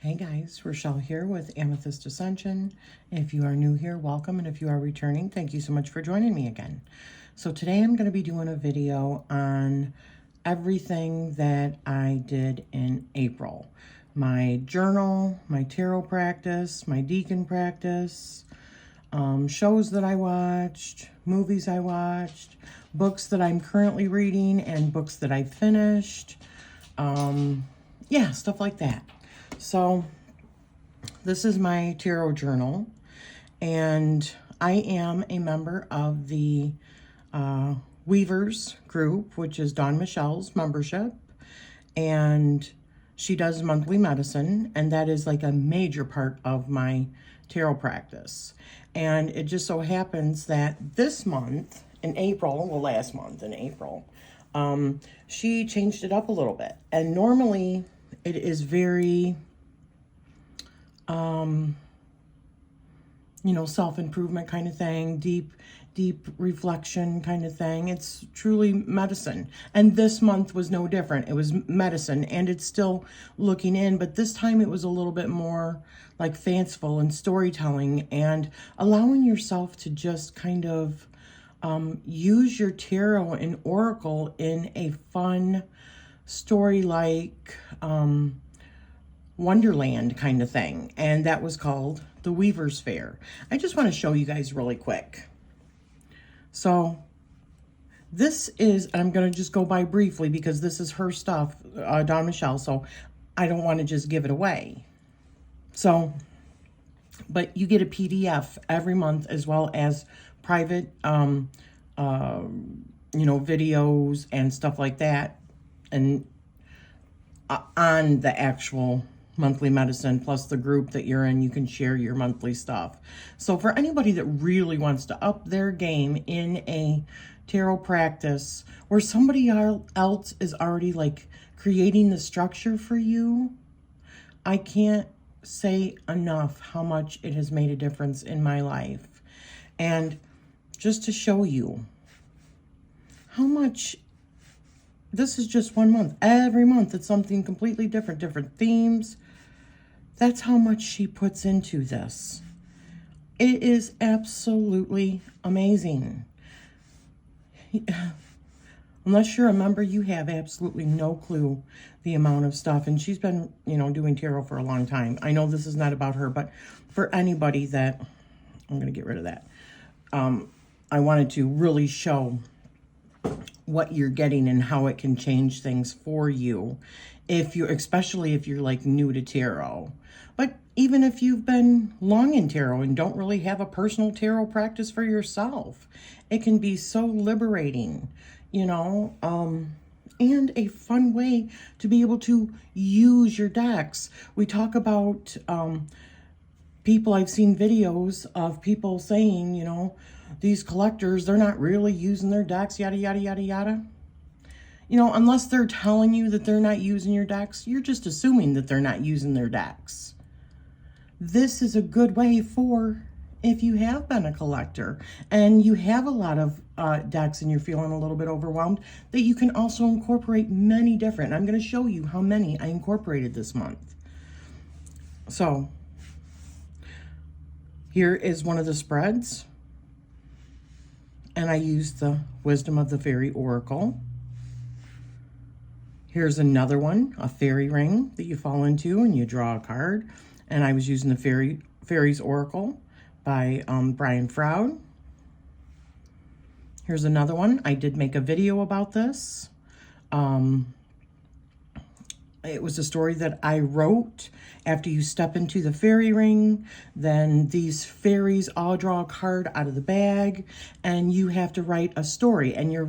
Hey guys, Rochelle here with Amethyst Ascension. If you are new here, welcome, and if you are returning, thank you so much for joining me again. So today I'm going to be doing a video on everything that I did in April. My journal, my tarot practice, my Deacon practice, shows that I watched, movies I watched, books that I'm currently reading, and books that I finished. Yeah, stuff like that. So this is my tarot journal, and I am a member of the Weavers group, which is Dawn Michelle's membership, and she does monthly medicine, and that is like a major part of my tarot practice. And it just so happens that this month in April, well, last month in April, she changed it up a little bit. And normally it is very self-improvement kind of thing, deep reflection kind of thing. It's truly medicine. And this month was no different. It was medicine, and it's still looking in, but this time it was a little bit more like fanciful and storytelling and allowing yourself to just kind of use your tarot and oracle in a fun story-like Wonderland kind of thing, and that was called the Weavers Fair. I just want to show you guys really quick. So this is, I'm going to just go by briefly because this is her stuff, Dawn Michelle, so I don't want to just give it away. So, but you get a PDF every month as well as private, videos and stuff like that, and on the actual monthly medicine, plus the group that you're in, you can share your monthly stuff. So for anybody that really wants to up their game in a tarot practice where somebody else is already like creating the structure for you, I can't say enough how much it has made a difference in my life. And just to show you how much, this is just 1 month. Every month it's something completely different, different themes. That's how much she puts into this. It is absolutely amazing. Unless you're a member, you have absolutely no clue the amount of stuff. And she's been, doing tarot for a long time. I know this is not about her, but for anybody that, I'm going to get rid of that. I wanted to really show what you're getting and how it can change things for you, especially if you're like new to tarot. But even if you've been long in tarot and don't really have a personal tarot practice for yourself, it can be so liberating, and a fun way to be able to use your decks. We talk about people, I've seen videos of people saying, these collectors, they're not really using their decks, yada, yada, yada, yada. Unless they're telling you that they're not using your decks, you're just assuming that they're not using their decks. This is a good way for if you have been a collector and you have a lot of decks and you're feeling a little bit overwhelmed, that you can also incorporate many different. I'm going to show you how many I incorporated this month. So here is one of the spreads. And I used the Wisdom of the Fairy Oracle. Here's another one, a fairy ring that you fall into and you draw a card. And I was using the Fairies Oracle by Brian Froud. Here's another one. I did make a video about this. It was a story that I wrote. After you step into the fairy ring, then these fairies all draw a card out of the bag, and you have to write a story. And you're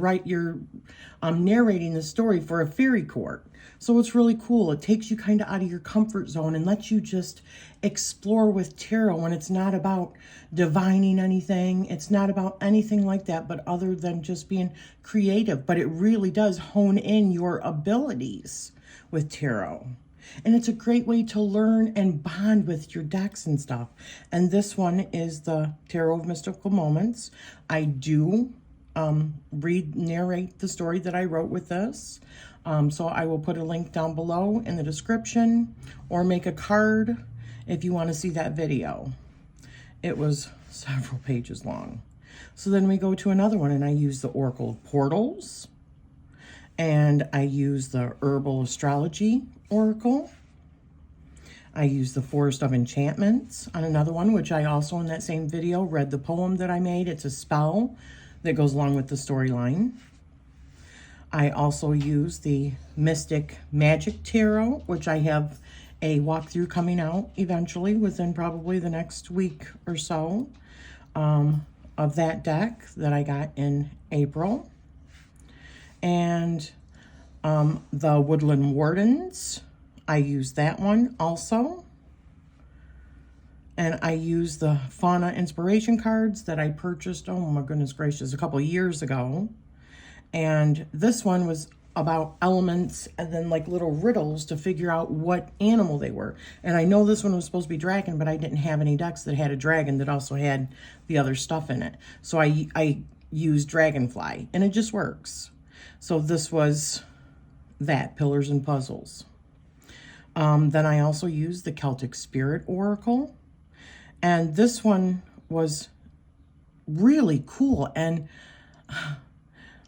narrating the story for a fairy court. So it's really cool. It takes you kind of out of your comfort zone and lets you just explore with tarot when it's not about divining anything. It's not about anything like that, but other than just being creative. But it really does hone in your abilities with tarot. And it's a great way to learn and bond with your decks and stuff. And this one is the Tarot of Mystical Moments. I do narrate the story that I wrote with this. So I will put a link down below in the description, or make a card if you want to see that video. It was several pages long. So then we go to another one, and I use the Oracle of Portals, and I use the Herbal Astrology Oracle. I use the Forest of Enchantments on another one, which I also in that same video read the poem that I made. It's a spell that goes along with the storyline. I also use the Mystic Magic Tarot, which I have a walkthrough coming out eventually within probably the next week or so, of that deck that I got in April. And the Woodland Wardens, I use that one also. And I use the Fauna Inspiration cards that I purchased, oh my goodness gracious, a couple years ago. And this one was about elements and then like little riddles to figure out what animal they were. And I know this one was supposed to be dragon, but I didn't have any decks that had a dragon that also had the other stuff in it. So I used Dragonfly, and it just works. So this was that, Pillars and Puzzles. Then I also used the Celtic Spirit Oracle. And this one was really cool. And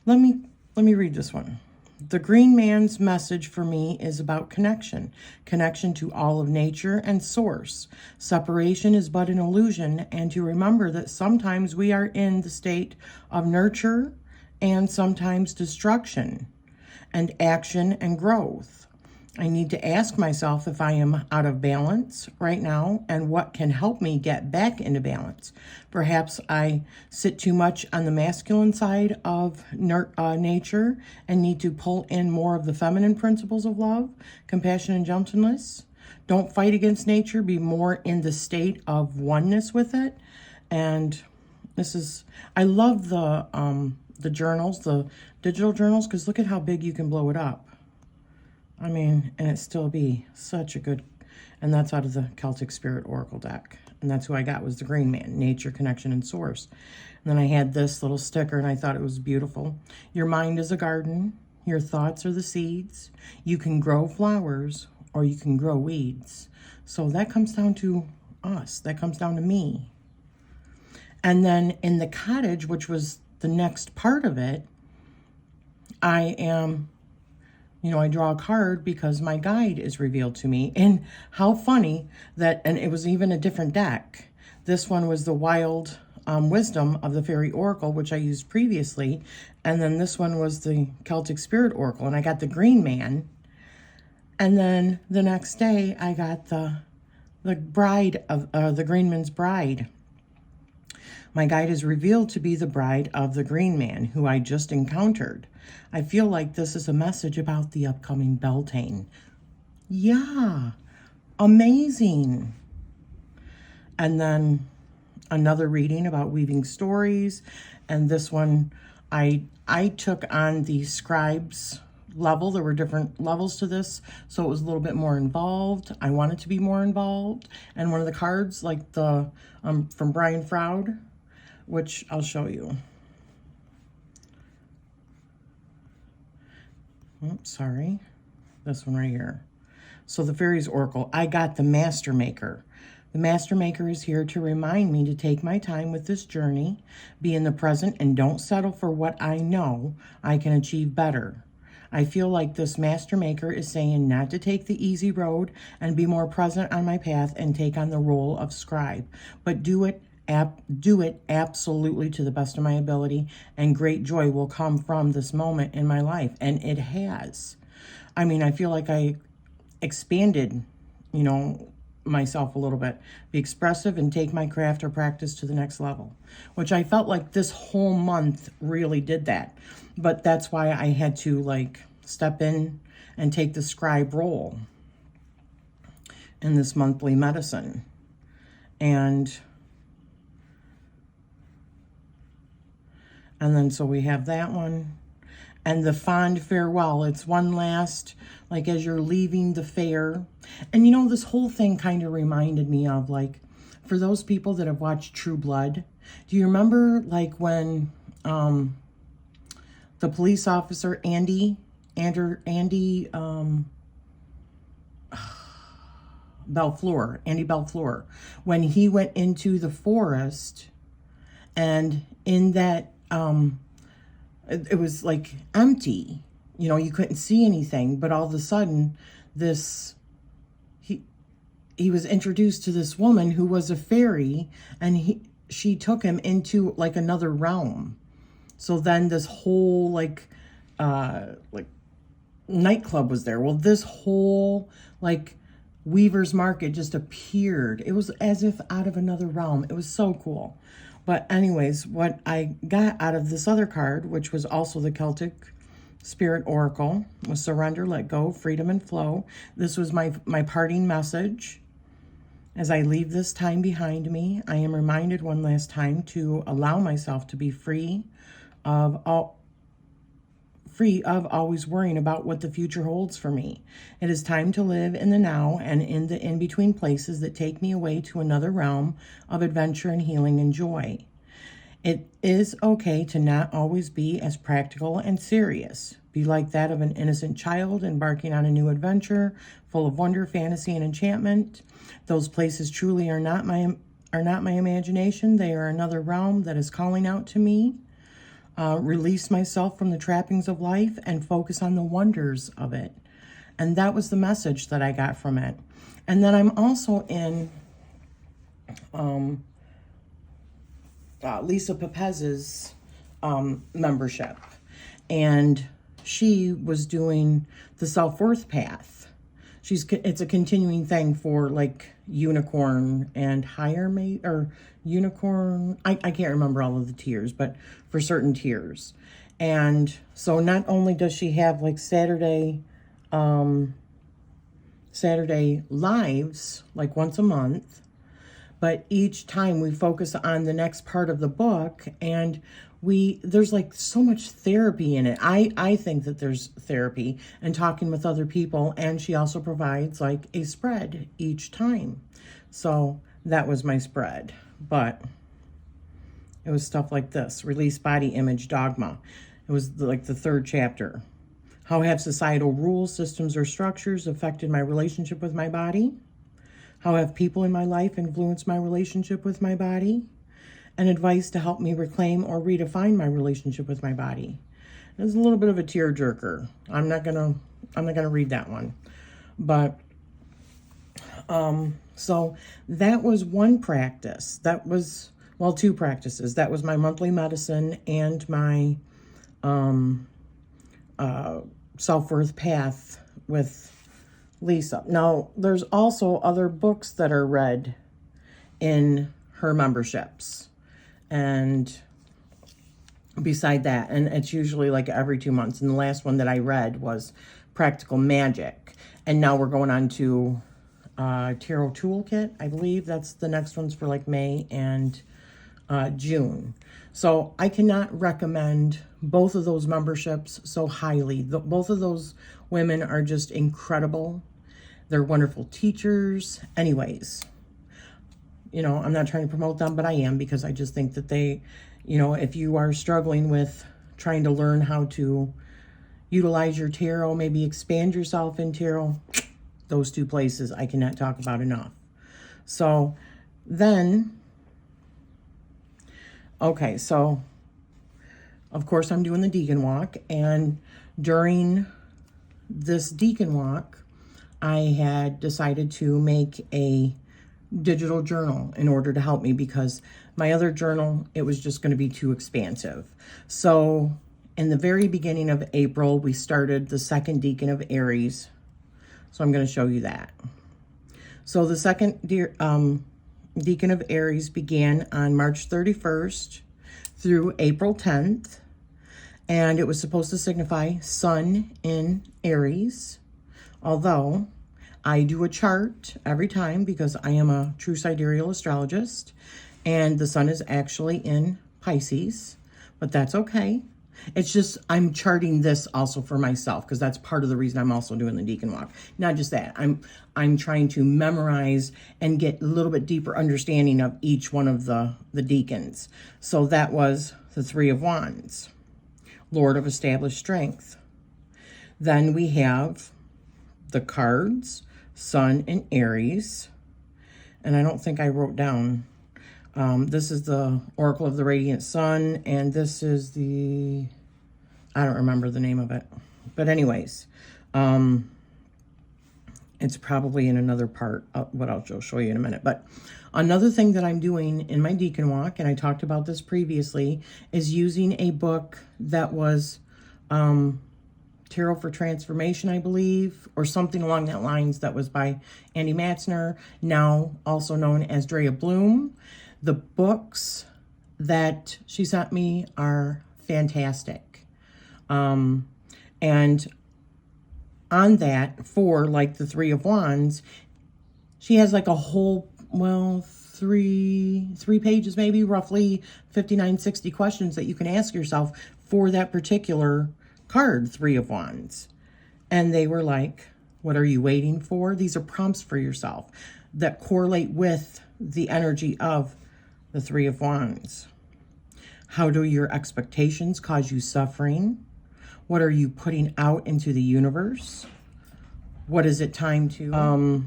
let me read this one. The Green Man's message for me is about connection to all of nature and source. Separation is but an illusion, and to remember that sometimes we are in the state of nurture and sometimes destruction and action and growth. I need to ask myself if I am out of balance right now and what can help me get back into balance. Perhaps I sit too much on the masculine side of nature and need to pull in more of the feminine principles of love, compassion, and gentleness. Don't fight against nature. Be more in the state of oneness with it. And this is, I love the journals, the digital journals, because look at how big you can blow it up. I mean, and it still be such a good, and that's out of the Celtic Spirit Oracle deck. And that's who I got, was the Green Man, Nature, Connection, and Source. And then I had this little sticker, and I thought it was beautiful. Your mind is a garden. Your thoughts are the seeds. You can grow flowers, or you can grow weeds. So that comes down to us. That comes down to me. And then in the cottage, which was the next part of it, I draw a card because my guide is revealed to me. And how funny that, and it was even a different deck. This one was the Wild Wisdom of the Fairy Oracle, which I used previously. And then this one was the Celtic Spirit Oracle, and I got the Green Man. And then the next day I got the bride of the Green Man's bride. My guide is revealed to be the bride of the Green Man, who I just encountered. I feel like this is a message about the upcoming Beltane. Yeah, amazing. And then another reading about weaving stories. And this one, I took on the scribes level. There were different levels to this, so it was a little bit more involved. I wanted to be more involved. And one of the cards, like the from Brian Froud, which I'll show you. Oops, sorry. This one right here. So the Fairies Oracle, I got the Master Maker. The Master Maker is here to remind me to take my time with this journey, be in the present, and don't settle for what I know I can achieve better. I feel like this Master Maker is saying not to take the easy road and be more present on my path and take on the role of scribe, but do it absolutely to the best of my ability, and great joy will come from this moment in my life. And it has. I mean, I feel like I expanded, myself a little bit. Be expressive and take my craft or practice to the next level, which I felt like this whole month really did that. But that's why I had to step in and take the scribe role in this monthly medicine. And then so we have that one. And the fond farewell. It's one last, as you're leaving the fair. And this whole thing kind of reminded me of, for those people that have watched True Blood, do you remember when the police officer, Andy Belfleur, when he went into the forest, and in that, it was like empty, you know, you couldn't see anything, but all of a sudden, he was introduced to this woman who was a fairy, and she took him into like another realm. So then this whole like nightclub was there. Well, this whole like Weaver's Market just appeared. It was as if out of another realm. It was so cool. But anyways, what I got out of this other card, which was also the Celtic Spirit Oracle, was surrender, let go, freedom, and flow. This was my parting message. As I leave this time behind me, I am reminded one last time to allow myself to be free of always worrying about what the future holds for me. It is time to live in the now and in the in-between places that take me away to another realm of adventure and healing and joy. It is okay to not always be as practical and serious. Be like that of an innocent child embarking on a new adventure full of wonder, fantasy, and enchantment. Those places truly are not my imagination. They are another realm that is calling out to me. Release myself from the trappings of life and focus on the wonders of it. And that was the message that I got from it. And then I'm also in Lisa Pepez's membership. And she was doing the self-worth path. It's a continuing thing for like unicorn and higher mate or unicorn. I can't remember all of the tiers, but for certain tiers. And so not only does she have like Saturday lives like once a month, but each time we focus on the next part of the book, and there's like so much therapy in it. I think that there's therapy and talking with other people, and she also provides like a spread each time. So that was my spread, but it was stuff like this: release body image dogma. It was like the third chapter. How have societal rules, systems, or structures affected my relationship with my body? How have people in my life influenced my relationship with my body? And advice to help me reclaim or redefine my relationship with my body. It's a little bit of a tearjerker. I'm not gonna read that one. But so that was one practice. That was, well, two practices. That was my monthly medicine and my self-worth path with Lisa. Now, there's also other books that are read in her memberships. And beside that, and it's usually like every 2 months. And the last one that I read was Practical Magic. And now we're going on to Tarot Toolkit. I believe that's the next one's for like May and June. So I cannot recommend both of those memberships so highly. Both of those women are just incredible. They're wonderful teachers. Anyways, you know, I'm not trying to promote them, but I am, because I just think that they, you know, if you are struggling with trying to learn how to utilize your tarot, maybe expand yourself in tarot, those two places I cannot talk about enough. So then, okay, so of course I'm doing the Deacon walk, and during this Deacon walk, I had decided to make a digital journal in order to help me, because my other journal, it was just going to be too expansive. So in the very beginning of April, we started the second Deacon of Aries. So I'm going to show you that. So the second Deacon of Aries began on March 31st through April 10th. And it was supposed to signify Sun in Aries. Although I do a chart every time, because I am a true sidereal astrologist, and the sun is actually in Pisces, but that's okay. It's just I'm charting this also for myself, because that's part of the reason I'm also doing the Deacon walk. Not just that, I'm trying to memorize and get a little bit deeper understanding of each one of the deacons. So that was the Three of Wands. Lord of established strength. Then we have the cards, Sun and Aries. And I don't think I wrote down. This is the Oracle of the Radiant Sun, and this is the, I don't remember the name of it. But anyways, it's probably in another part, what I'll show you in a minute. But another thing that I'm doing in my Deacon Walk, and I talked about this previously, is using a book that was Tarot for Transformation, I believe, or something along that lines, that was by Andy Matzner, now also known as Dreya Blooms. The books that she sent me are fantastic. And on that, for like the Three of Wands, she has like a whole, well, three pages, maybe roughly 59, 60 questions that you can ask yourself for that particular card, Three of Wands. And they were like, what are you waiting for? These are prompts for yourself that correlate with the energy of the Three of Wands. How do your expectations cause you suffering? What are you putting out into the universe? What is it time to,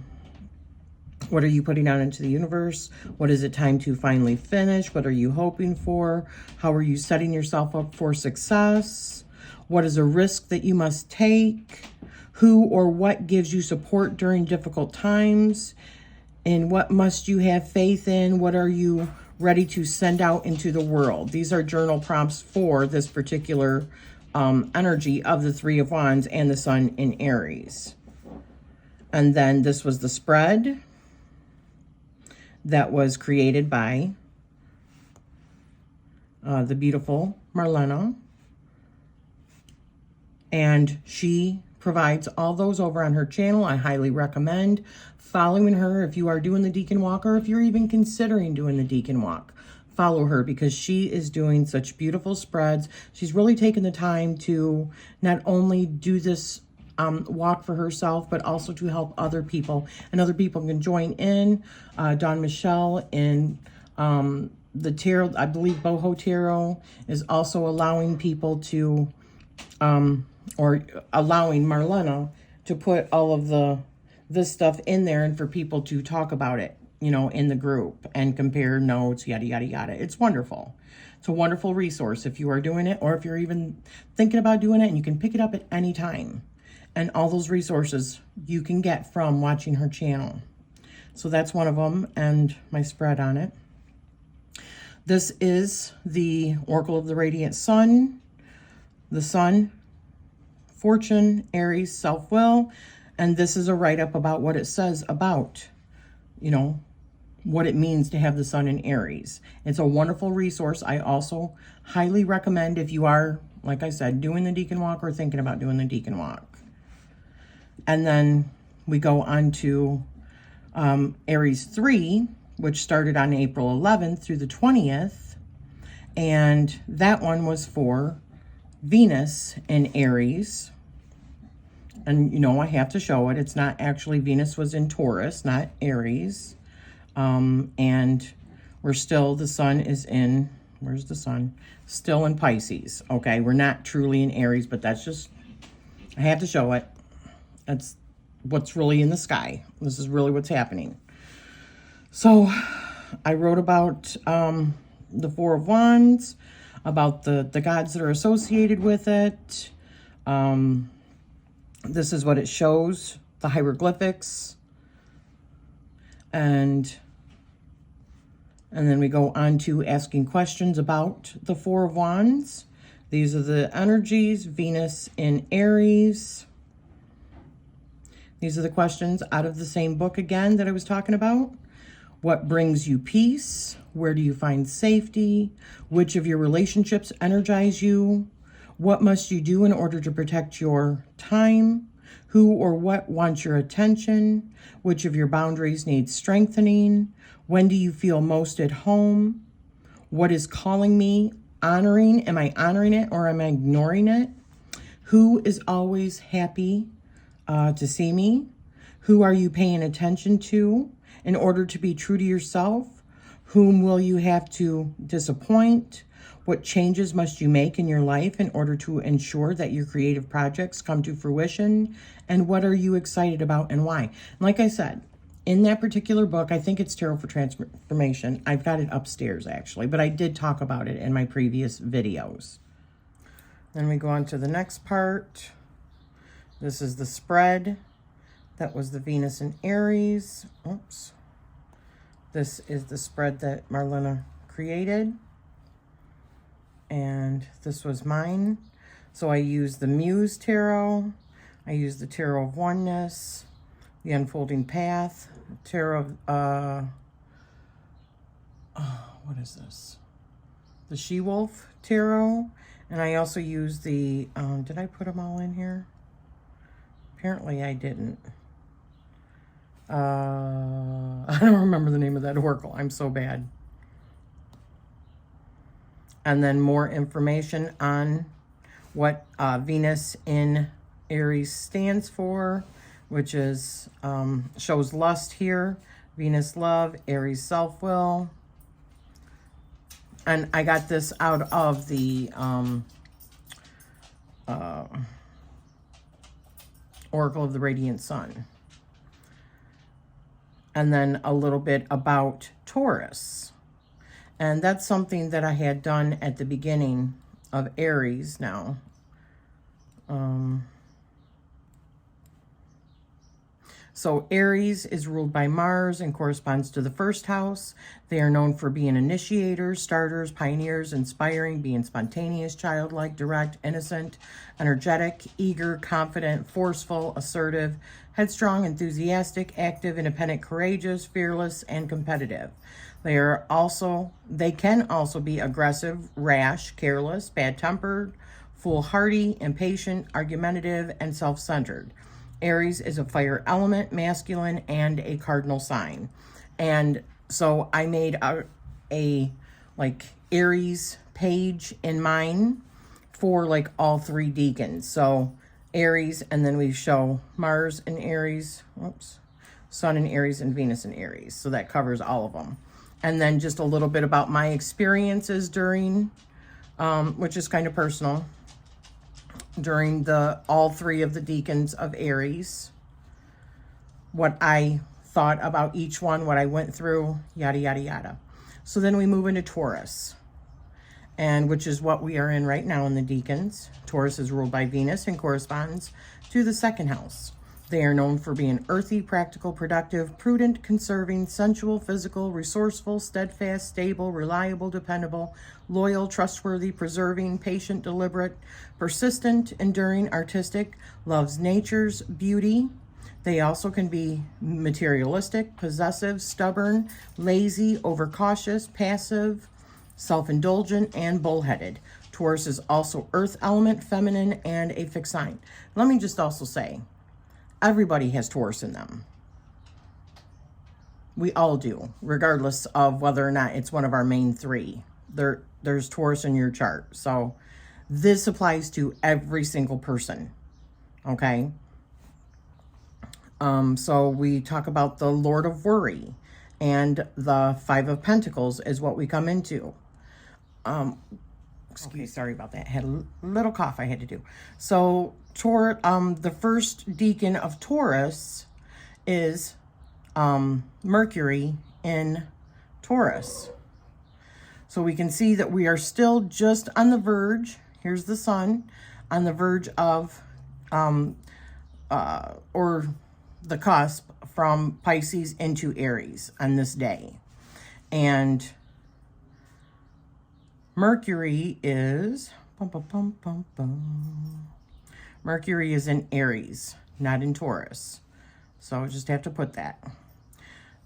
what are you putting out into the universe? What is it time to finally finish? What are you hoping for? How are you setting yourself up for success? What is a risk that you must take? Who or what gives you support during difficult times? And what must you have faith in? What are you ready to send out into the world? These are journal prompts for this particular energy of the Three of Wands and the Sun in Aries. And then this was the spread that was created by the beautiful Marlena. And she provides all those over on her channel. I highly recommend following her if you are doing the Deacon Walk, or if you're even considering doing the Deacon Walk. Follow her because she is doing such beautiful spreads. She's really taken the time to not only do this walk for herself, but also to help other people. And other people can join in. Dawn Michelle in the tarot, I believe Boho Tarot, is also allowing people to, or allowing Marlena to put all of this stuff in there and for people to talk about it, you know, in the group and compare notes, yada, yada, yada. It's wonderful. It's a wonderful resource if you are doing it, or if you're even thinking about doing it, and you can pick it up at any time. And all those resources you can get from watching her channel. So that's one of them, and my spread on it. This is the Oracle of the Radiant Sun. The Sun, Fortune, Aries, Self-Will. And this is a write-up about what it says about, you know, what it means to have the Sun in Aries. It's a wonderful resource. I also highly recommend if you are, like I said, doing the Deacon Walk or thinking about doing the Deacon Walk. And then we go on to Aries 3, which started on April 11th through the 20th. And that one was for Venus in Aries. And, you know, I have to show it. It's not actually, Venus was in Taurus, not Aries. And we're still, the Sun is in, where's the Sun? Still in Pisces, okay? We're not truly in Aries, but that's just, I have to show it. That's what's really in the sky. This is really what's happening. So I wrote about the Four of Wands, about the gods that are associated with it. This is what it shows, the hieroglyphics. And then we go on to asking questions about the Four of Wands. These are the energies, Venus in Aries. These are the questions out of the same book again that I was talking about. What brings you peace? Where do you find safety? Which of your relationships energize you? What must you do in order to protect your time? Who or what wants your attention? Which of your boundaries needs strengthening? When do you feel most at home? What is calling me? Honoring? Am I honoring it or am I ignoring it? Who is always happy to see me? Who are you paying attention to in order to be true to yourself? Whom will you have to disappoint? What changes must you make in your life in order to ensure that your creative projects come to fruition? And what are you excited about and why? And like I said, in that particular book, I think it's Tarot for Transformation. I've got it upstairs actually, but I did talk about it in my previous videos. Then we go on to the next part. This is the spread. That was the Venus and Aries. Oops. This is the spread that Marlena created. And this was mine. So I used the Muse Tarot. I used the Tarot of Oneness, the Unfolding Path, Tarot of, what is this? The She-Wolf Tarot. And I also used the, did I put them all in here? Apparently I didn't. I don't remember the name of that oracle. I'm so bad. And then more information on what Venus in Aries stands for, which is, shows lust here, Venus love, Aries self-will. And I got this out of the Oracle of the Radiant Sun. And then a little bit about Taurus. And that's something that I had done at the beginning of Aries now. So Aries is ruled by Mars and corresponds to the first house. They are known for being initiators, starters, pioneers, inspiring, being spontaneous, childlike, direct, innocent, energetic, eager, confident, forceful, assertive, headstrong, enthusiastic, active, independent, courageous, fearless, and competitive. They can also be aggressive, rash, careless, bad-tempered, foolhardy, impatient, argumentative, and self-centered. Aries is a fire element, masculine, and a cardinal sign. And so I made a like Aries page in mine for like all three deacons. So Aries, and then we show Mars in Aries, Sun in Aries, and Venus in Aries. So that covers all of them. And then just a little bit about my experiences during, which is kind of personal, during all three of the deacons of Aries, what I thought about each one, what I went through, yada, yada, yada. So then we move into Taurus, and which is what we are in right now in the deacons. Taurus is ruled by Venus and corresponds to the second house. They are known for being earthy, practical, productive, prudent, conserving, sensual, physical, resourceful, steadfast, stable, reliable, dependable, loyal, trustworthy, preserving, patient, deliberate, persistent, enduring, artistic, loves nature's beauty. They also can be materialistic, possessive, stubborn, lazy, overcautious, passive, self-indulgent, and bullheaded. Taurus is also earth element, feminine, and a fixed sign. Let me just also say, everybody has Taurus in them. We all do, regardless of whether or not it's one of our main three. There's Taurus in your chart. So this applies to every single person, okay? So we talk about the Lord of Worry, and the Five of Pentacles is what we come into. Okay, sorry about that. I had a little cough I had to do. So the first deacon of Taurus is Mercury in Taurus. So we can see that we are still just on the verge. Here's the sun on the verge of, or the cusp from Pisces into Aries on this day. And Mercury is, Mercury is in Aries, not in Taurus. So I just have to put that.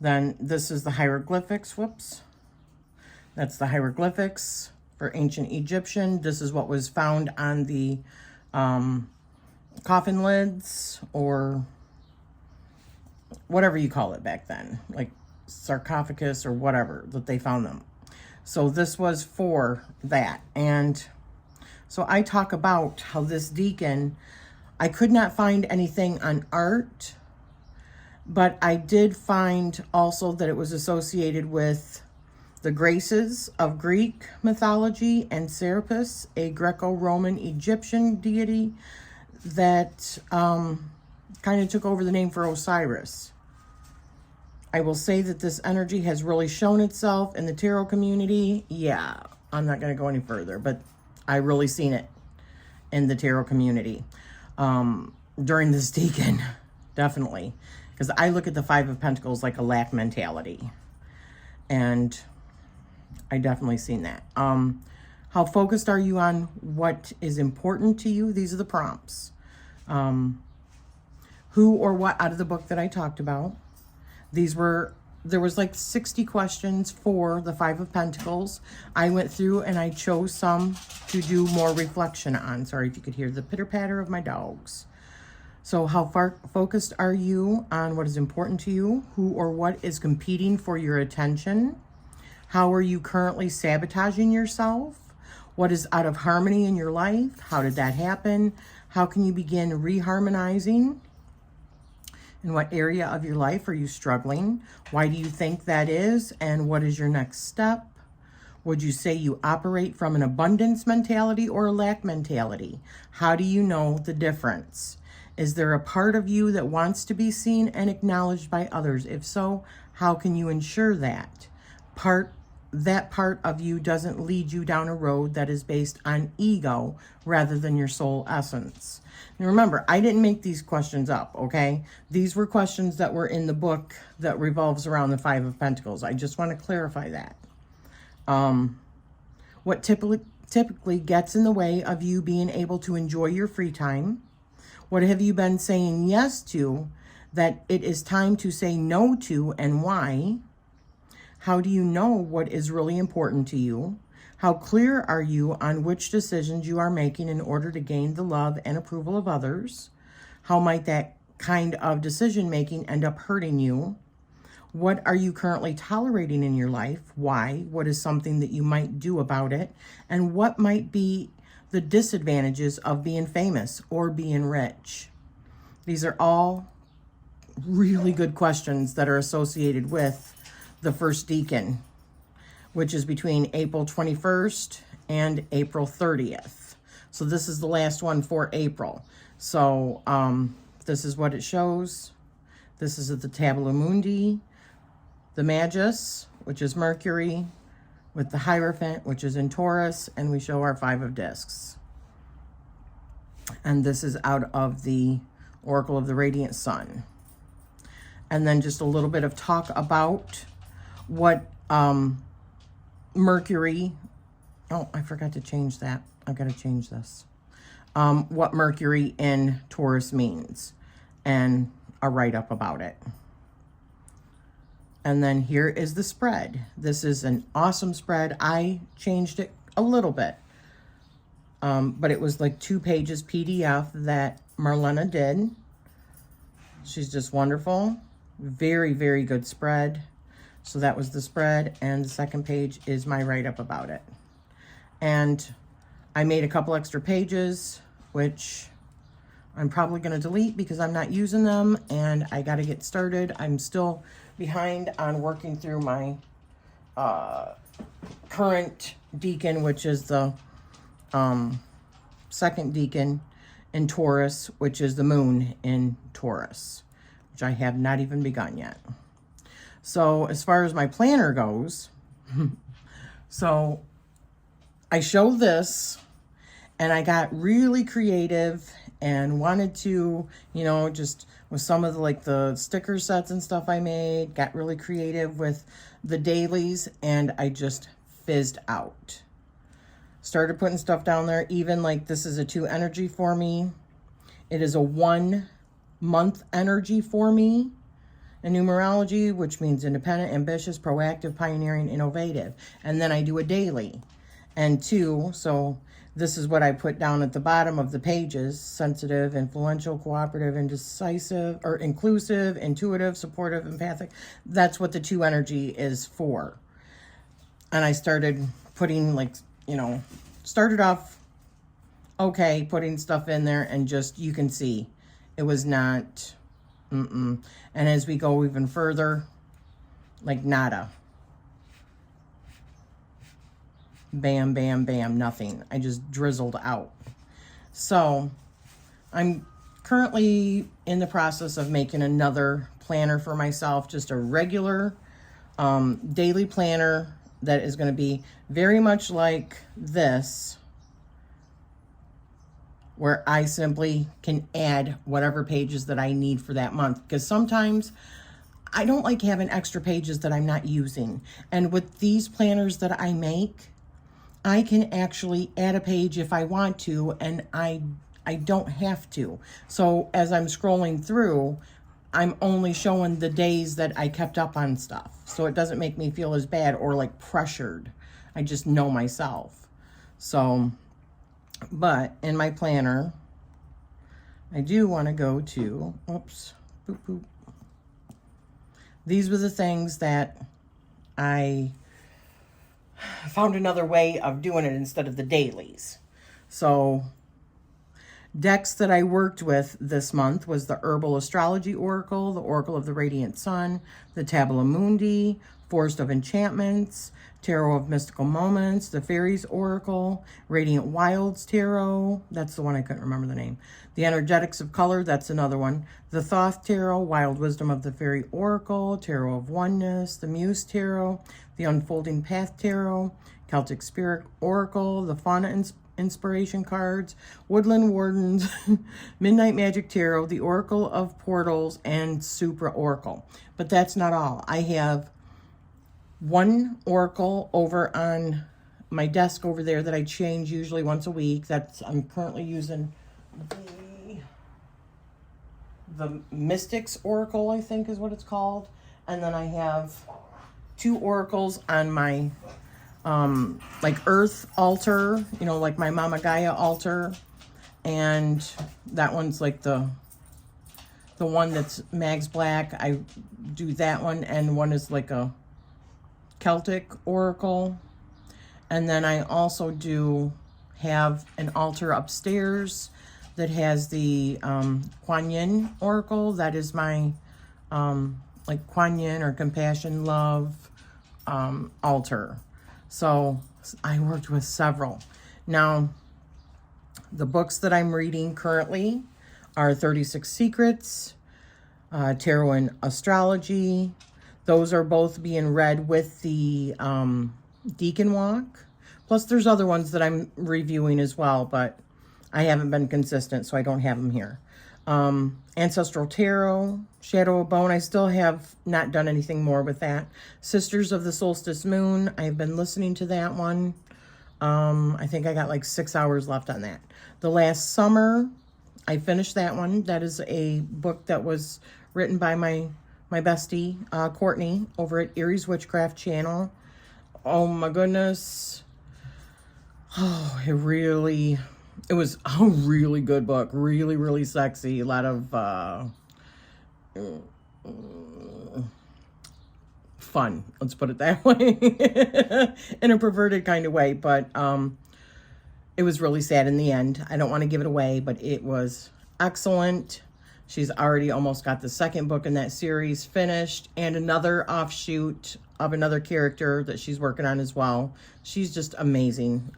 Then this is the hieroglyphics, That's the hieroglyphics for ancient Egyptian. This is what was found on the coffin lids, or whatever you call it back then, like sarcophagus or whatever that they found them. So this was for that. And so I talk about how this deacon, I could not find anything on art, but I did find also that it was associated with the Graces of Greek mythology, and Serapis, a Greco-Roman Egyptian deity that kind of took over the name for Osiris. I will say that this energy has really shown itself in the tarot community. Yeah, I'm not going to go any further, but I really seen it in the tarot community during this Deacon, definitely. Because I look at the Five of Pentacles like a lack mentality. And I definitely seen that. How focused are you on what is important to you? These are the prompts. Who or what out of the book that I talked about. There was like 60 questions for the Five of Pentacles. I went through and I chose some to do more reflection on. Sorry if you could hear the pitter-patter of my dogs. So how far focused are you on what is important to you? Who or what is competing for your attention? How are you currently sabotaging yourself? What is out of harmony in your life? How did that happen? How can you begin reharmonizing? In what area of your life are you struggling? Why do you think that is? And what is your next step? Would you say you operate from an abundance mentality or a lack mentality? How do you know the difference? Is there a part of you that wants to be seen and acknowledged by others? If so, how can you ensure that that part of you doesn't lead you down a road that is based on ego rather than your soul essence? Now remember, I didn't make these questions up, okay? These were questions that were in the book that revolves around the Five of Pentacles. I just want to clarify that. What typically gets in the way of you being able to enjoy your free time? What have you been saying yes to that it is time to say no to, and why? How do you know what is really important to you? How clear are you on which decisions you are making in order to gain the love and approval of others? How might that kind of decision making end up hurting you? What are you currently tolerating in your life? Why? What is something that you might do about it? And what might be the disadvantages of being famous or being rich? These are all really good questions that are associated with the first Deacon, which is between April 21st and April 30th. So this is the last one for April. So this is what it shows. This is the Tabula Mundi, the Magus, which is Mercury, with the Hierophant, which is in Taurus, and we show our Five of Discs. And this is out of the Oracle of the Radiant Sun. And then just a little bit of talk about what Mercury, oh, I forgot to change that. I've got to change this. What Mercury in Taurus means, and a write-up about it. And then here is the spread. This is an awesome spread. I changed it a little bit, but it was like 2 pages PDF that Marlena did. She's just wonderful. Very, very good spread. So that was the spread, and the second page is my write-up about it. And I made a couple extra pages, which I'm probably going to delete because I'm not using them, and I got to get started. I'm still behind on working through my current Deacon, which is the second Deacon in Taurus, which is the moon in Taurus, which I have not even begun yet. So as far as my planner goes, so I show this, and I got really creative and wanted to, you know, just with some of the, like the sticker sets and stuff I made, got really creative with the dailies, and I just fizzed out. Started putting stuff down there, even like this is a 2 energy for me. It is a 1 month energy for me in numerology, which means independent, ambitious, proactive, pioneering, innovative. And then I do a daily and 2. So this is what I put down at the bottom of the pages: sensitive, influential, cooperative, indecisive, or inclusive, intuitive, supportive, empathic. That's what the 2 energy is for. And I started putting, like, you know, started off okay, putting stuff in there, and just, you can see it was not, and as we go even further, like nada. bam, bam, bam, nothing. I just drizzled out. So I'm currently in the process of making another planner for myself, just a regular daily planner that is going to be very much like this, where I simply can add whatever pages that I need for that month. Because sometimes I don't like having extra pages that I'm not using. And with these planners that I make, I can actually add a page if I want to, and I don't have to. So as I'm scrolling through, I'm only showing the days that I kept up on stuff. So it doesn't make me feel as bad or like pressured. I just know myself. So, but in my planner, I do want to go to, oops, boop, boop. These were the things that I found another way of doing it instead of the dailies. So decks that I worked with this month was the Herbal Astrology Oracle, the Oracle of the Radiant Sun, the Tabula Mundi, Forest of Enchantments, Tarot of Mystical Moments, the Fairies Oracle, Radiant Wilds Tarot, that's the one I couldn't remember the name, the Energetics of Color, that's another one, the Thoth Tarot, Wild Wisdom of the Fairy Oracle, Tarot of Oneness, the Muse Tarot, the Unfolding Path Tarot, Celtic Spirit Oracle, the Fauna Inspiration cards, Woodland Wardens, Midnight Magic Tarot, the Oracle of Portals, and Supra Oracle. But that's not all. I have one oracle over on my desk over there that I change usually once a week. I'm currently using the Mystics Oracle, I think is what it's called. And then I have two oracles on my like Earth altar, you know, like my Mama Gaia altar. And that one's like the one that's Mag's Black. I do that one, and one is like a Celtic oracle. And then I also do have an altar upstairs that has the Kuan Yin oracle. That is my like Kuan Yin or compassion, love altar. So I worked with several. Now, the books that I'm reading currently are 36 Secrets, Tarot and Astrology. Those are both being read with the Deacon walk. Plus, there's other ones that I'm reviewing as well, but I haven't been consistent, so I don't have them here. Ancestral Tarot, Shadow of Bone. I still have not done anything more with that. Sisters of the Solstice Moon. I've been listening to that one. I think I got like 6 hours left on that. The Last Summer, I finished that one. That is a book that was written by my bestie, Courtney, over at Erie's Witchcraft channel. Oh my goodness. Oh, it was a really good book. Really, really sexy. A lot of fun. Let's put it that way. In a perverted kind of way. But it was really sad in the end. I don't want to give it away, but it was excellent. She's already almost got the second book in that series finished, and another offshoot of another character that she's working on as well. She's just amazing.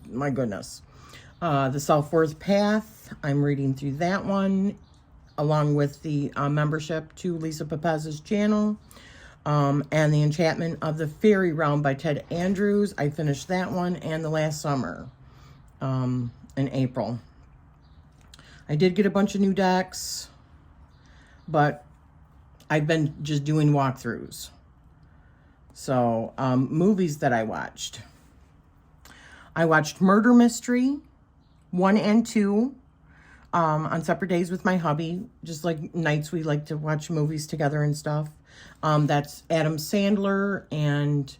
My goodness. The Self-Worth Path, I'm reading through that one, along with the membership to Lisa Pepez's channel. And The Enchantment of the Fairy Realm by Ted Andrews. I finished that one, and The Last Summer in April. I did get a bunch of new decks, but I've been just doing walkthroughs. So, movies that I watched. I watched Murder Mystery 1 and 2 on separate days with my hubby. Just like nights we like to watch movies together and stuff. That's Adam Sandler and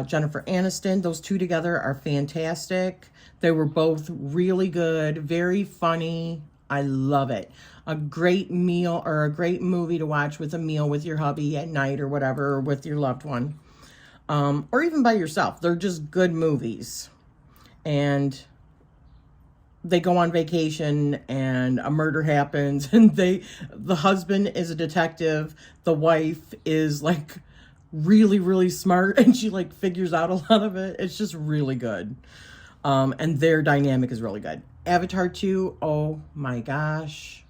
Jennifer Aniston. Those two together are fantastic. They were both really good, very funny. I love it. A great meal or a great movie to watch with a meal with your hubby at night or whatever, or with your loved one. Or even by yourself. They're just good movies. And they go on vacation and a murder happens, and the husband is a detective. The wife is like really, really smart, and she like figures out a lot of it. It's just really good. And their dynamic is really good. Avatar 2, oh my gosh.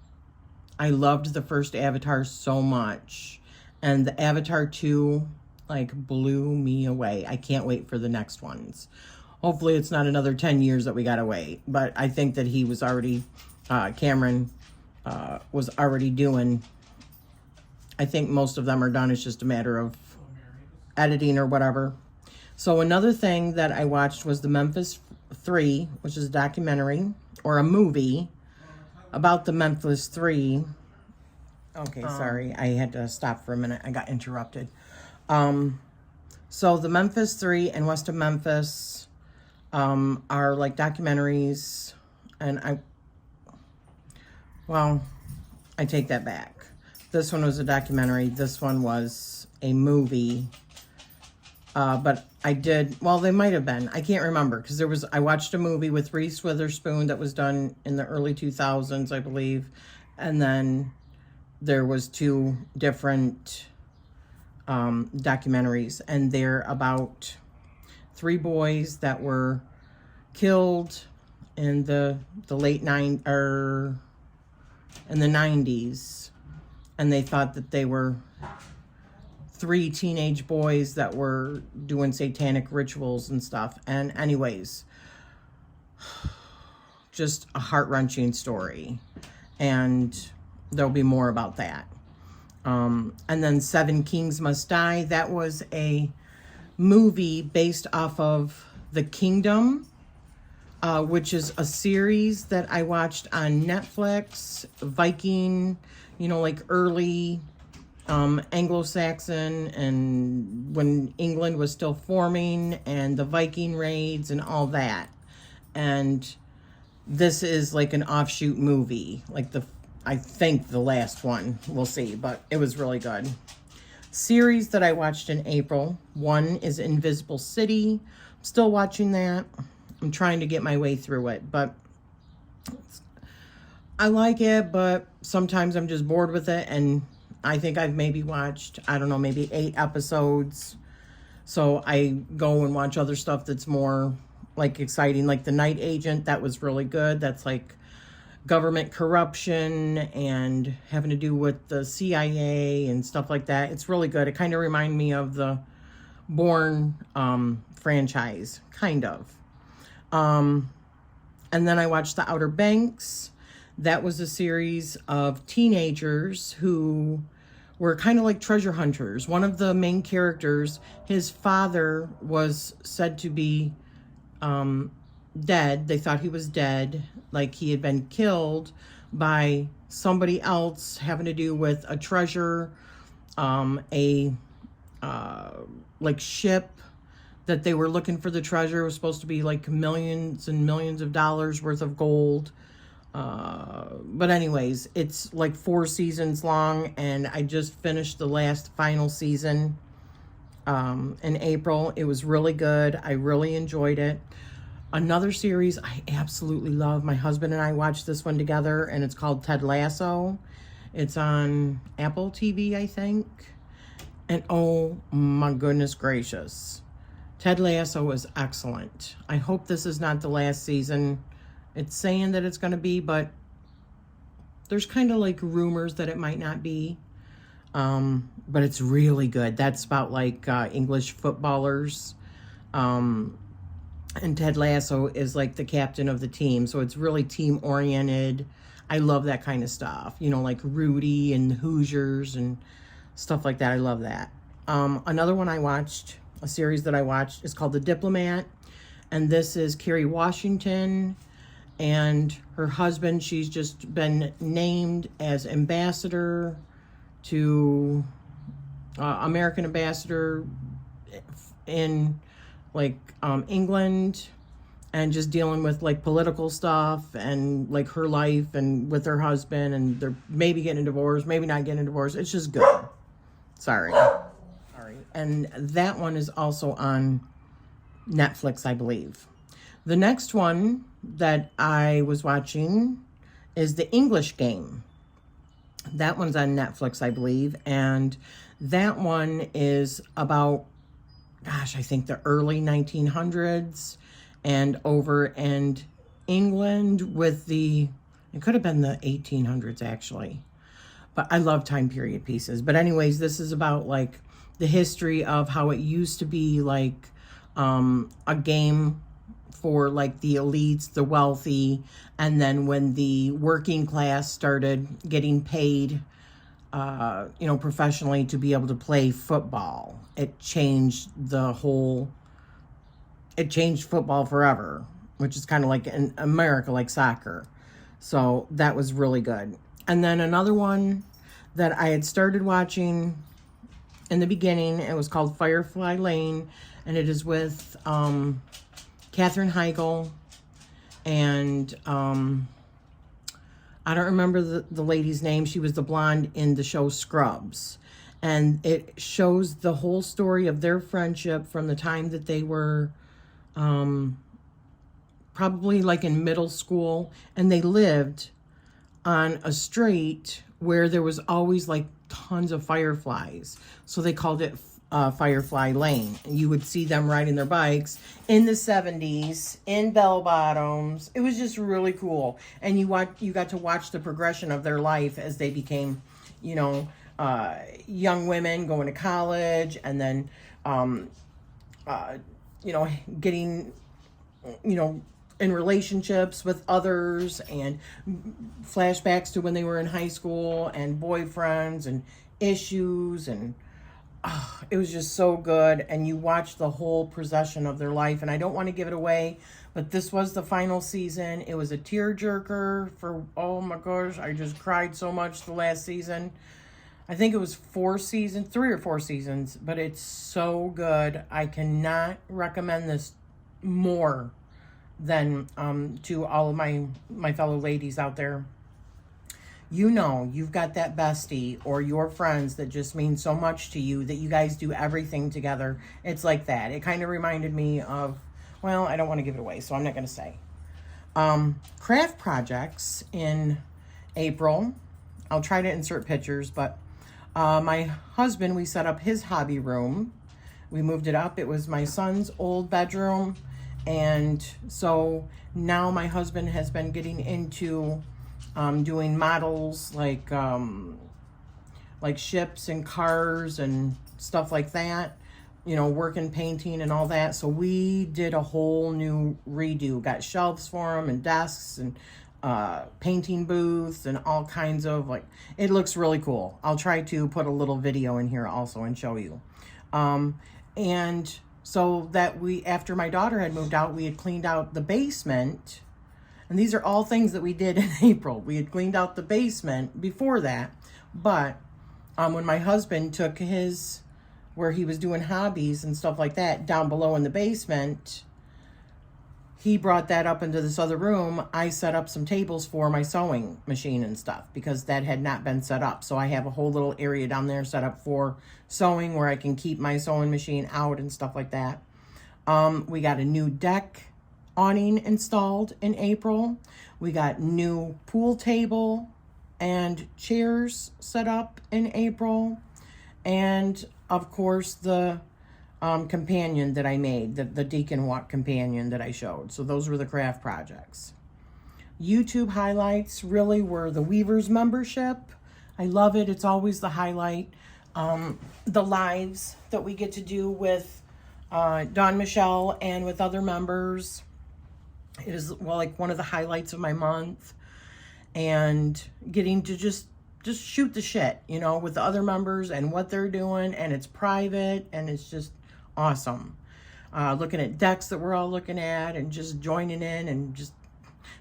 I loved the first Avatar so much. And the Avatar 2 like blew me away. I can't wait for the next ones. Hopefully it's not another 10 years that we gotta wait. But I think that he was already, Cameron was already doing, I think most of them are done. It's just a matter of editing or whatever. So another thing that I watched was the Memphis 3, which is a documentary or a movie about the Memphis 3. Okay, sorry. I had to stop for a minute. I got interrupted. So the Memphis 3 and West of Memphis are like documentaries. And I take that back. This one was a documentary. This one was a movie. But I did, well, they might have been. I can't remember because I watched a movie with Reese Witherspoon that was done in the early 2000s, I believe. And then there was 2 different documentaries, and they're about 3 boys that were killed in the late in the 90s, and they thought that they were 3 teenage boys that were doing satanic rituals and stuff. And anyways, just a heart-wrenching story, and there'll be more about that. And then 7 Kings Must Die. That was a movie based off of The Kingdom, which is a series that I watched on Netflix. Viking, like early Anglo-Saxon, and when England was still forming, and the Viking raids and all that. And this is like an offshoot movie, like I think the last one. We'll see, but it was really good. Series that I watched in April. One is Invisible City. I'm still watching that. I'm trying to get my way through it, but I like it, but sometimes I'm just bored with it, and I think I've maybe watched, I don't know, maybe 8 episodes. So I go and watch other stuff that's more like exciting, like The Night Agent. That was really good. That's like government corruption and having to do with the CIA and stuff like that. It's really good. It kind of reminded me of the Bourne franchise, kind of. And then I watched The Outer Banks. That was a series of teenagers who were kind of like treasure hunters. One of the main characters, his father was said to be dead. They thought he was dead, like he had been killed by somebody else having to do with a treasure, like ship that they were looking for. The treasure was supposed to be like millions and millions of dollars worth of gold. But anyways, it's like 4 seasons long, and I just finished the final season in April. It was really good. I really enjoyed it. Another series I absolutely love. My husband and I watched this one together, and it's called Ted Lasso. It's on Apple TV, I think. And oh my goodness gracious. Ted Lasso is excellent. I hope this is not the last season. It's saying that it's going to be, but there's kind of like rumors that it might not be. But it's really good. That's about like English footballers. And Ted Lasso is like the captain of the team. So it's really team oriented. I love that kind of stuff. Like Rudy and the Hoosiers and stuff like that. I love that. Another one I watched, a series that I watched, is called The Diplomat. And this is Kerry Washington and her husband. She's just been named as ambassador to American ambassador in like England, and just dealing with like political stuff and like her life and with her husband, and they're maybe getting a divorce, maybe not getting a divorce. It's just good. Sorry. And that one is also on Netflix, I believe. The next one that I was watching is The English Game. That one's on Netflix, I believe. And that one is about, gosh, I think the early 1900s and over in England with it could have been the 1800s actually. But I love time period pieces. But anyways, this is about like the history of how it used to be like a game for like the elites, the wealthy, and then when the working class started getting paid, professionally to be able to play football, it changed football forever, which is kind of like in America, like soccer. So that was really good. And then another one that I had started watching in the beginning, it was called Firefly Lane, and it is with Katherine Heigl and I don't remember the lady's name. She was the blonde in the show Scrubs. And it shows the whole story of their friendship from the time that they were probably like in middle school. And they lived on a street where there was always like tons of fireflies. So they called it Firefly Lane. You would see them riding their bikes in the 70s in bell bottoms. It was just really cool. And you got to watch the progression of their life as they became, young women going to college, and then, getting, in relationships with others, and flashbacks to when they were in high school, and boyfriends and issues, and it was just so good. And you watch the whole procession of their life. And I don't want to give it away, but this was the final season. It was a tearjerker for, oh my gosh, I just cried so much the last season. I think it was 3 or 4 seasons, but it's so good. I cannot recommend this more than to all of my fellow ladies out there. You've got that bestie or your friends that just mean so much to you that you guys do everything together. It's like that. It kind of reminded me of, well, I don't want to give it away, so I'm not going to say. Craft projects in April. I'll try to insert pictures, but my husband, we set up his hobby room. We moved it up. It was my son's old bedroom. And so now my husband has been getting into doing models like ships and cars and stuff like that, working, painting and all that. So we did a whole new redo, got shelves for him and desks and painting booths and all kinds of, it looks really cool. I'll try to put a little video in here also and show you. And so that after my daughter had moved out, we had cleaned out the basement. And these are all things that we did in April. We had cleaned out the basement before that. But when my husband took where he was doing hobbies and stuff like that, down below in the basement, he brought that up into this other room. I set up some tables for my sewing machine and stuff because that had not been set up. So I have a whole little area down there set up for sewing where I can keep my sewing machine out and stuff like that. We got a new deck awning installed in April. We got new pool table and chairs set up in April. And of course the companion that I made, the Deacon walk companion that I showed. So those were the craft projects. YouTube highlights really were the Weavers membership. I love it. It's always the highlight. The lives that we get to do with Dawn Michelle and with other members. It is one of the highlights of my month, and getting to just shoot the shit, with the other members and what they're doing, and it's private and it's just awesome. Looking at decks that we're all looking at and just joining in and just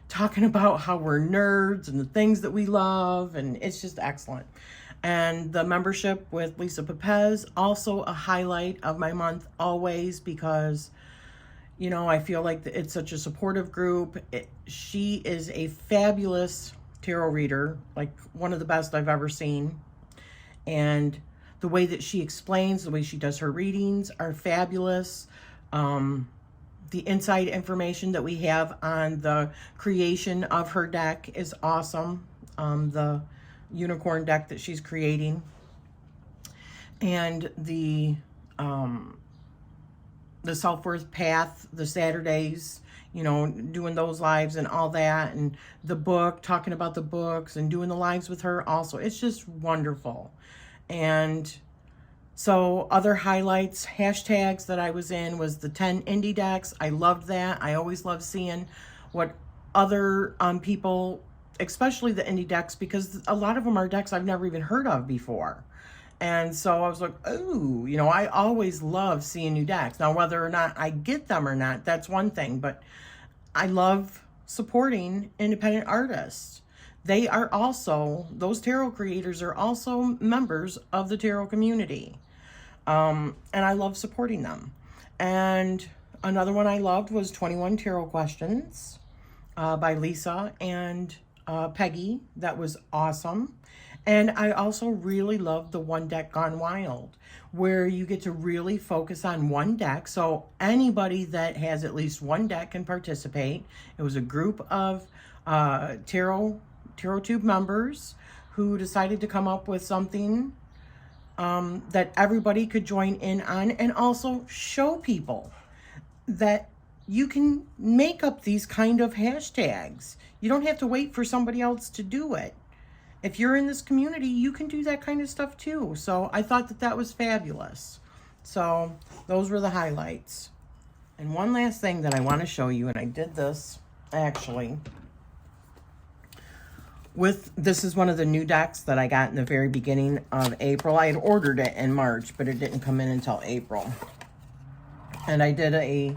talking about how we're nerds and the things that we love, and it's just excellent. And the membership with Lisa Pepez, also a highlight of my month always, because I feel like it's such a supportive group. She is a fabulous tarot reader, like one of the best I've ever seen. And the way that she explains, the way she does her readings are fabulous. The inside information that we have on the creation of her deck is awesome. The unicorn deck that she's creating. And the self-worth path, the Saturdays, you know, doing those lives and all that, and the book, talking about the books and doing the lives with her also. It's just wonderful. And so other highlights, hashtags that I was in was the 10 indie decks. I loved that. I always love seeing what other people, especially the indie decks, because a lot of them are decks I've never even heard of before. And so I was like, oh, you know, I always love seeing new decks. Now, whether or not I get them or not, that's one thing. But I love supporting independent artists. They are also, those tarot creators are also members of the tarot community. And I love supporting them. And another one I loved was 21 Tarot Questions by Lisa and Peggy. That was awesome. And I also really love the One Deck Gone Wild, where you get to really focus on one deck. So anybody that has at least one deck can participate. It was a group of Tarot Tube members who decided to come up with something that everybody could join in on, and also show people that you can make up these kind of hashtags. You don't have to wait for somebody else to do it. If you're in this community, you can do that kind of stuff too. So I thought that that was fabulous. So those were the highlights. And one last thing that I want to show you, and I did this actually with, this is one of the new decks that I got in the very beginning of April. I had ordered it in March, but it didn't come in until April. And I did a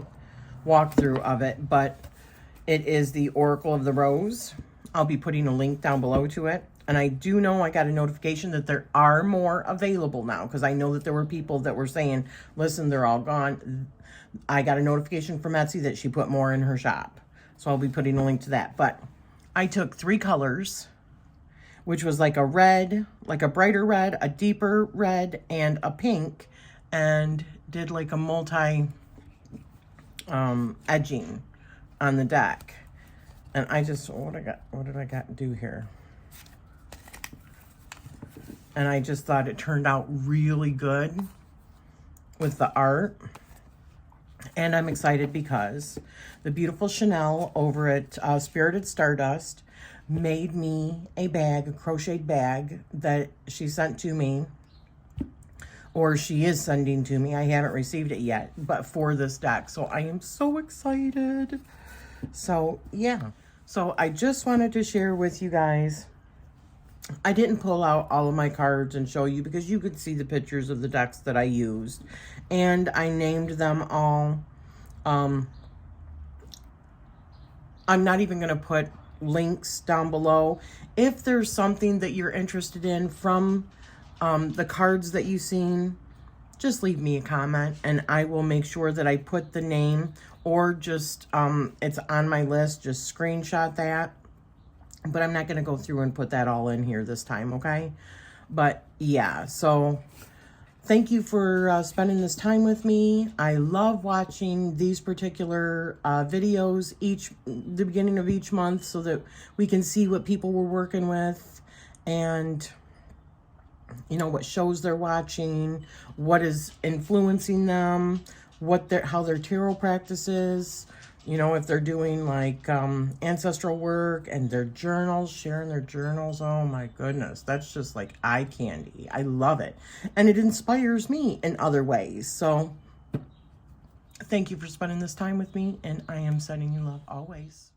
walkthrough of it, but it is the Oracle of the Rose. I'll be putting a link down below to it. And I do know I got a notification that there are more available now, because I know that there were people that were saying, listen, they're all gone. I got a notification from Etsy that she put more in her shop. So I'll be putting a link to that. But I took 3 colors, which was like a red, like a brighter red, a deeper red, and a pink, and did like a multi edging on the deck. And I just, what did I got to do here? And I just thought it turned out really good with the art. And I'm excited because the beautiful Chanel over at Spirited Stardust made me a bag, a crocheted bag that she sent to me, or she is sending to me. I haven't received it yet, but for this deck. So I am so excited. So yeah, so I just wanted to share with you guys. I didn't pull out all of my cards and show you because you could see the pictures of the decks that I used. And I named them all. I'm not even going to put links down below. If there's something that you're interested in from the cards that you've seen, just leave me a comment and I will make sure that I put the name, or just it's on my list. Just screenshot that. But I'm not going to go through and put that all in here this time, okay? But yeah, so thank you for spending this time with me. I love watching these particular videos the beginning of each month, so that we can see what people were working with, and you know, what shows they're watching, what is influencing them, how their tarot practices. You know, if they're doing like ancestral work and their journals, sharing their journals. Oh my goodness. That's just like eye candy. I love it. And it inspires me in other ways. So thank you for spending this time with me. And I am sending you love always.